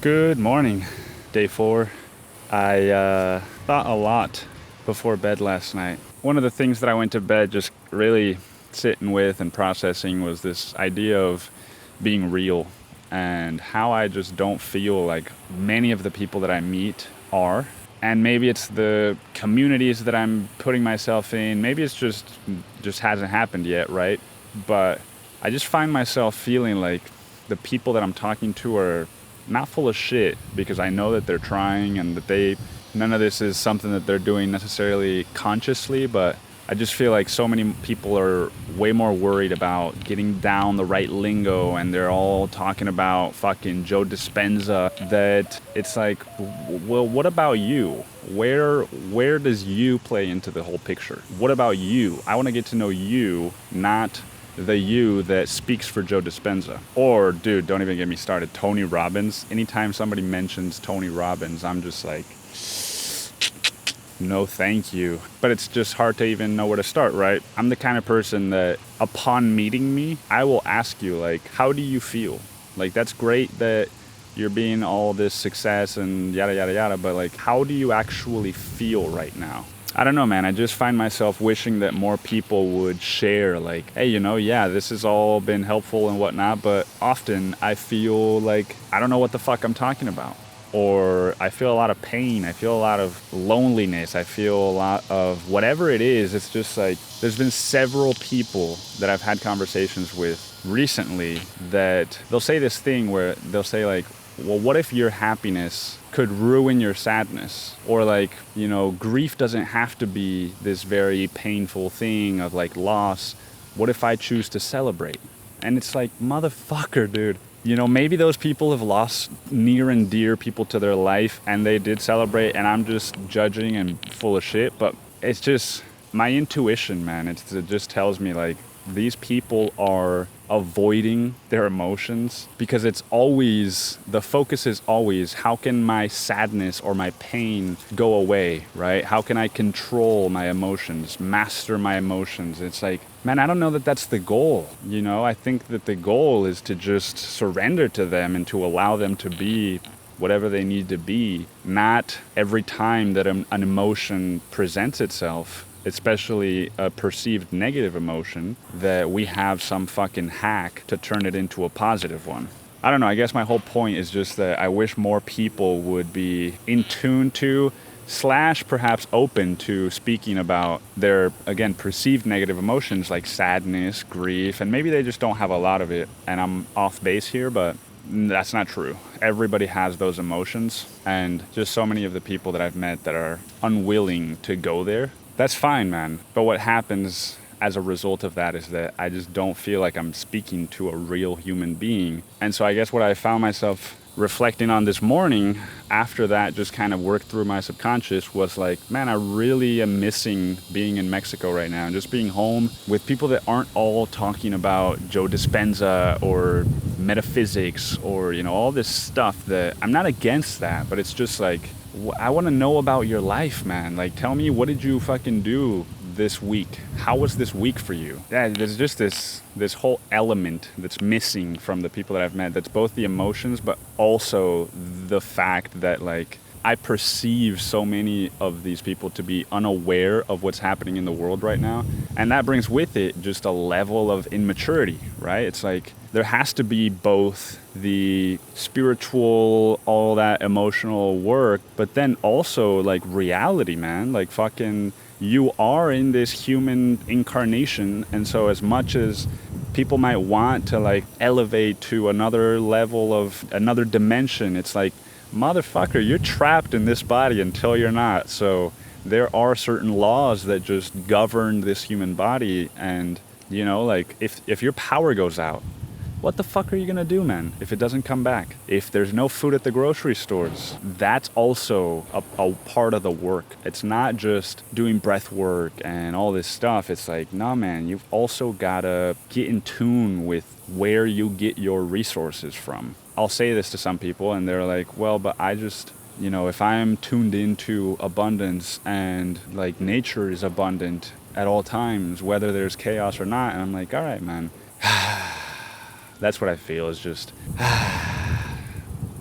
Good morning. Day 4. I thought a lot before bed last night. One of the things that I went to bed just really sitting with and processing was this idea of being real and how I just don't feel like many of the people that I meet are. And maybe it's the communities that I'm putting myself in. Maybe it's just hasn't happened yet, right? But I just find myself feeling like the people that I'm talking to are not full of shit, because I know that they're trying and that none of this is something that they're doing necessarily consciously, but I just feel like so many people are way more worried about getting down the right lingo, and they're all talking about fucking Joe Dispenza, that it's like, well, what about you? Where does you play into the whole picture? What about you? I want to get to know you, not the you that speaks for Joe Dispenza. Or, dude, don't even get me started, Tony Robbins. Anytime somebody mentions Tony Robbins, I'm just like, no thank you. But it's just hard to even know where to start, right? I'm the kind of person that upon meeting me, I will ask you, like, how do you feel? Like, that's great that you're being all this success and yada, yada, yada, but like, how do you actually feel right now? I don't know, man. I just find myself wishing that more people would share, like, hey, yeah, this has all been helpful and whatnot, but often I feel like I don't know what the fuck I'm talking about. Or I feel a lot of pain. I feel a lot of loneliness. I feel a lot of whatever it is. It's just like, there's been several people that I've had conversations with recently that they'll say this thing where they'll say like, well, what if your happiness could ruin your sadness? Or like, grief doesn't have to be this very painful thing of like loss. What if I choose to celebrate? And it's like, motherfucker, dude. Maybe those people have lost near and dear people to their life and they did celebrate, and I'm just judging and full of shit. But it's just my intuition, man. It just tells me like, these people are avoiding their emotions because the focus is always, how can my sadness or my pain go away, right? How can I control my emotions, master my emotions? It's like, man, I don't know that that's the goal. I think that the goal is to just surrender to them and to allow them to be whatever they need to be, not every time that an emotion presents itself, especially a perceived negative emotion, that we have some fucking hack to turn it into a positive one. I don't know, I guess my whole point is just that I wish more people would be in tune to / perhaps open to speaking about their, again, perceived negative emotions like sadness, grief, and maybe they just don't have a lot of it, and I'm off base here, but that's not true. Everybody has those emotions, and just so many of the people that I've met that are unwilling to go there. That's fine, man. But what happens as a result of that is that I just don't feel like I'm speaking to a real human being. And so I guess what I found myself reflecting on this morning after that just kind of worked through my subconscious was like, man, I really am missing being in Mexico right now and just being home with people that aren't all talking about Joe Dispenza or metaphysics or, all this stuff. That I'm not against that, but it's just like, I want to know about your life, man. Like, tell me, what did you fucking do this week? How was this week for you? Yeah, there's just this whole element that's missing from the people that I've met. That's both the emotions, but also the fact that, like, I perceive so many of these people to be unaware of what's happening in the world right now. And that brings with it just a level of immaturity, right? It's like, there has to be both the spiritual, all that emotional work, but then also like reality, man. Like, fucking, you are in this human incarnation. And so as much as people might want to like elevate to another level of another dimension, it's like, motherfucker, you're trapped in this body until you're not. So there are certain laws that just govern this human body. And, like, if your power goes out, what the fuck are you gonna do, man, if it doesn't come back? If there's no food at the grocery stores, that's also a part of the work. It's not just doing breath work and all this stuff. It's like, nah, man, you've also gotta get in tune with where you get your resources from. I'll say this to some people and they're like, well, but I just, if I'm tuned into abundance and like nature is abundant at all times, whether there's chaos or not, and I'm like, all right, man. That's what I feel, is just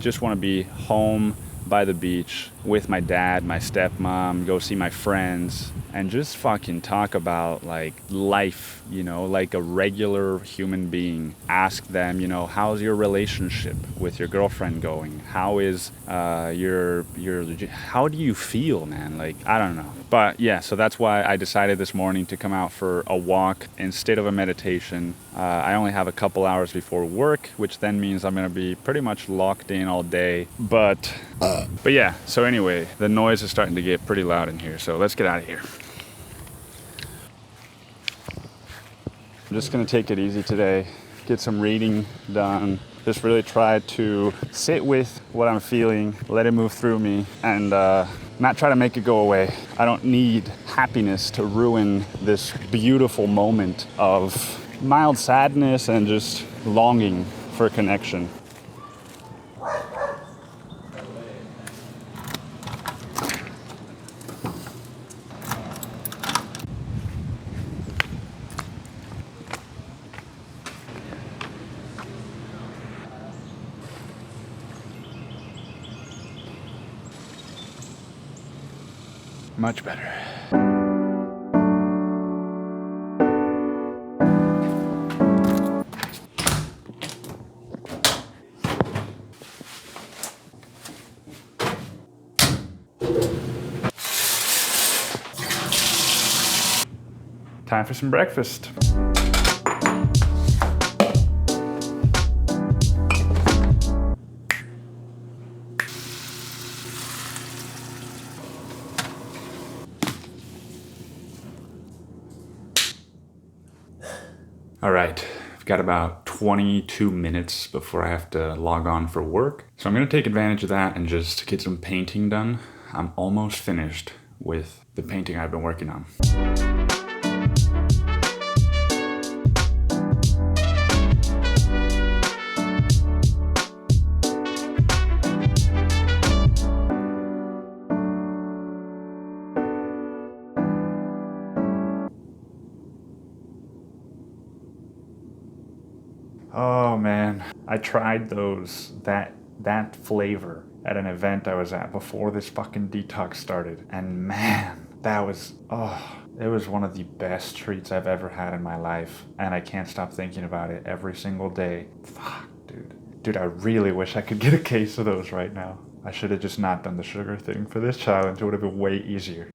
just want to be home by the beach with my dad, my stepmom, go see my friends, and just fucking talk about like life, you know, like a regular human being. Ask them, you know, how's your relationship with your girlfriend going? How is your how do you feel, man? Like, I don't know. But yeah, so that's why I decided this morning to come out for a walk instead of a meditation. I only have a couple hours before work, which then means I'm gonna be pretty much locked in all day. But yeah, so anyway, the noise is starting to get pretty loud in here, so let's get out of here. I'm just gonna take it easy today, get some reading done, just really try to sit with what I'm feeling, let it move through me, and not try to make it go away. I don't need happiness to ruin this beautiful moment of mild sadness and just longing for connection. Much better. Time for some breakfast. All right, I've got about 22 minutes before I have to log on for work. So I'm gonna take advantage of that and just get some painting done. I'm almost finished with the painting I've been working on. Oh man, I tried that flavor at an event I was at before this fucking detox started. And man, it was one of the best treats I've ever had in my life. And I can't stop thinking about it every single day. Fuck, dude. Dude, I really wish I could get a case of those right now. I should have just not done the sugar thing for this challenge. It would have been way easier.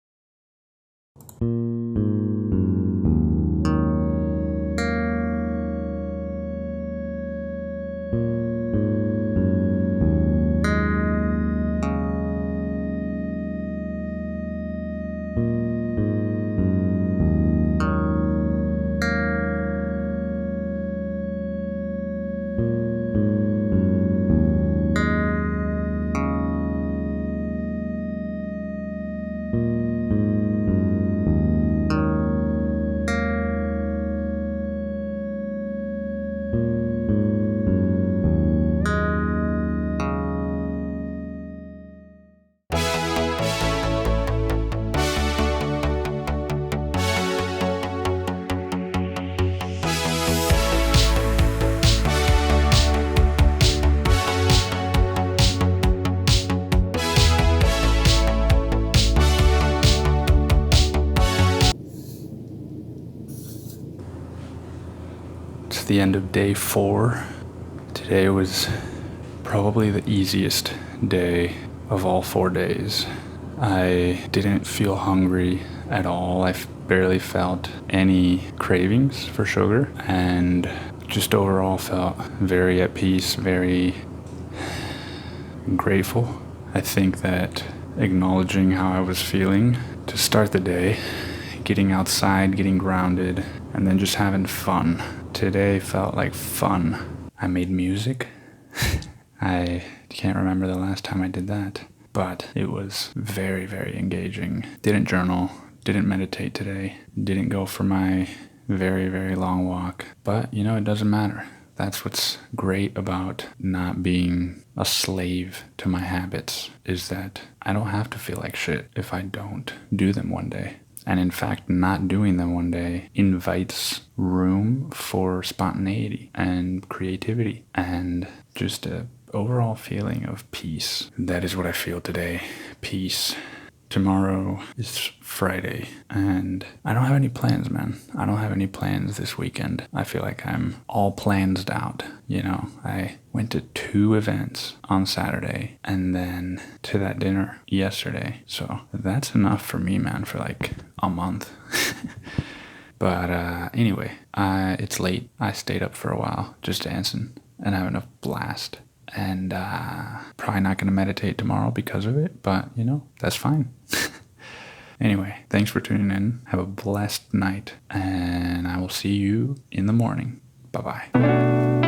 The end of day 4. Today was probably the easiest day of all 4 days. I didn't feel hungry at all. I barely felt any cravings for sugar, and just overall felt very at peace, very grateful. I think that acknowledging how I was feeling to start the day, getting outside, getting grounded, and then just having fun. Today felt like fun. I made music. I can't remember the last time I did that, but it was very, very engaging. Didn't journal, didn't meditate today, didn't go for my very, very long walk, but you know, it doesn't matter. That's what's great about not being a slave to my habits, is that I don't have to feel like shit if I don't do them one day. And in fact, not doing them one day invites room for spontaneity and creativity and just a overall feeling of peace. That is what I feel today. Peace. Tomorrow is Friday, and I don't have any plans, man. I don't have any plans this weekend. I feel like I'm all plansed out. You know, I went to 2 events on Saturday and then to that dinner yesterday. So that's enough for me, man, for like a month. But anyway, it's late. I stayed up for a while just dancing and having a blast. And probably not going to meditate tomorrow because of it, but, you know, that's fine. Anyway, thanks for tuning in. Have a blessed night, and I will see you in the morning. Bye-bye.